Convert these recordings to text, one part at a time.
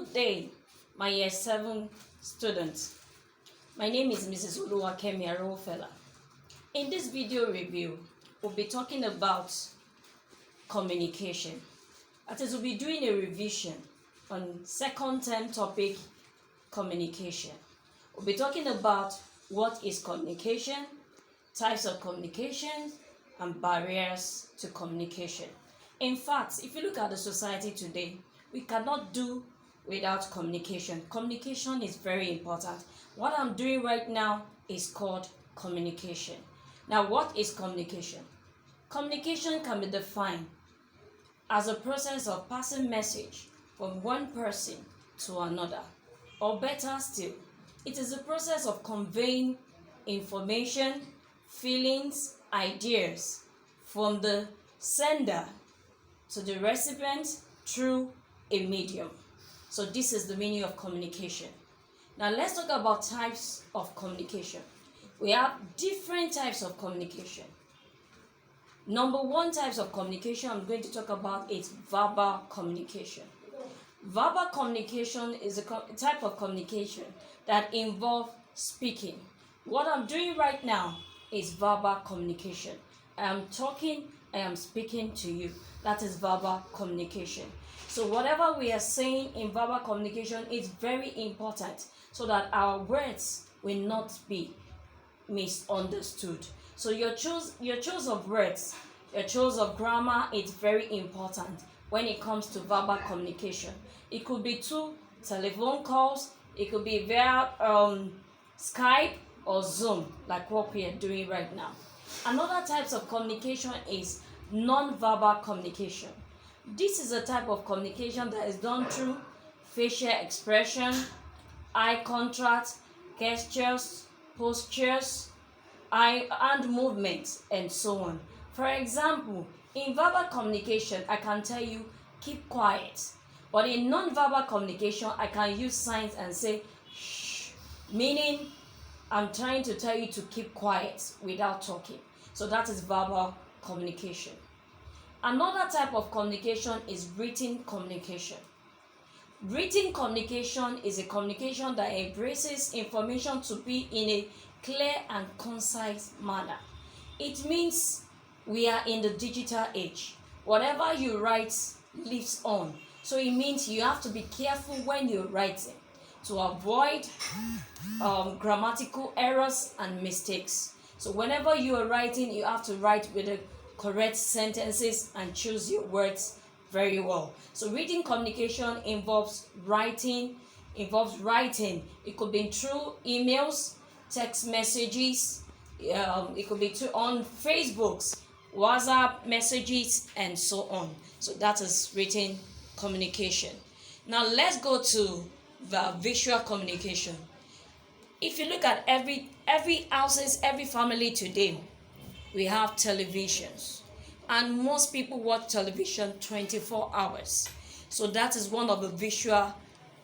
Good day, my year 7 students. My name is Mrs. Oluwakemi Arofela. In this video review, we'll be talking about communication. That is, we'll be doing a revision on second term topic, communication. We'll be talking about what is communication, types of communication, and barriers to communication. In fact, if you look at the society today, we cannot do without communication. Communication is very important. What I'm doing right now is called communication. Now, what is communication? Communication can be defined as a process of passing message from one person to another. Or better still, it is a process of conveying information, feelings, ideas from the sender to the recipient through a medium. So this is the meaning of communication. Now let's talk about types of communication. We have different types of communication. Number one types of communication I'm going to talk about is verbal communication. Verbal communication is a type of communication that involves speaking. What I'm doing right now is verbal communication. I am talking, I am speaking to you. That is verbal communication. So whatever we are saying in verbal communication is very important so that our words will not be misunderstood. So your choice of words, your choice of grammar is very important when it comes to verbal communication. It could be through telephone calls, it could be via Skype or Zoom, like what we are doing right now. Another types of communication is non-verbal communication. This is a type of communication that is done through facial expression, eye contact, gestures, postures, hand movements, and so on. For example, in verbal communication, I can tell you, keep quiet. But in non-verbal communication, I can use signs and say, shh, meaning I'm trying to tell you to keep quiet without talking. So that is verbal communication. Another type of communication is written communication. Written communication is a communication that embraces information to be in a clear and concise manner. It means we are in the digital age. Whatever you write lives on. So it means you have to be careful when you're writing to avoid grammatical errors and mistakes. So whenever you are writing, you have to write with the correct sentences and choose your words very well. So reading communication involves writing. It could be through emails, text messages, it could be on Facebooks, WhatsApp messages, and so on. So that is written communication. Now let's go to the visual communication. If you look at every houses, every family today, we have televisions, and most people watch television 24 hours. So that is one of the visual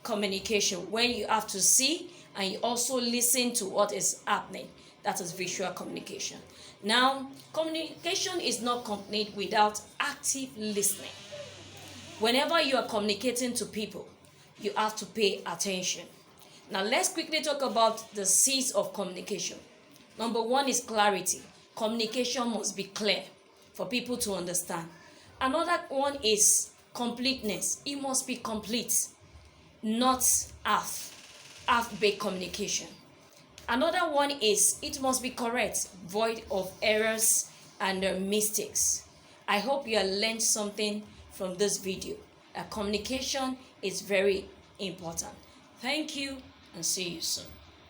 communication, when you have to see and you also listen to what is happening. That is visual communication. Now, communication is not complete without active listening. Whenever you are communicating to people, you have to pay attention. Now let's quickly talk about the C's of communication. Number one is clarity. Communication must be clear for people to understand. Another one is completeness. It must be complete, not half-baked communication. Another one is it must be correct, void of errors and mistakes. I hope you have learned something from this video. Communication is very important. Thank you and see you soon.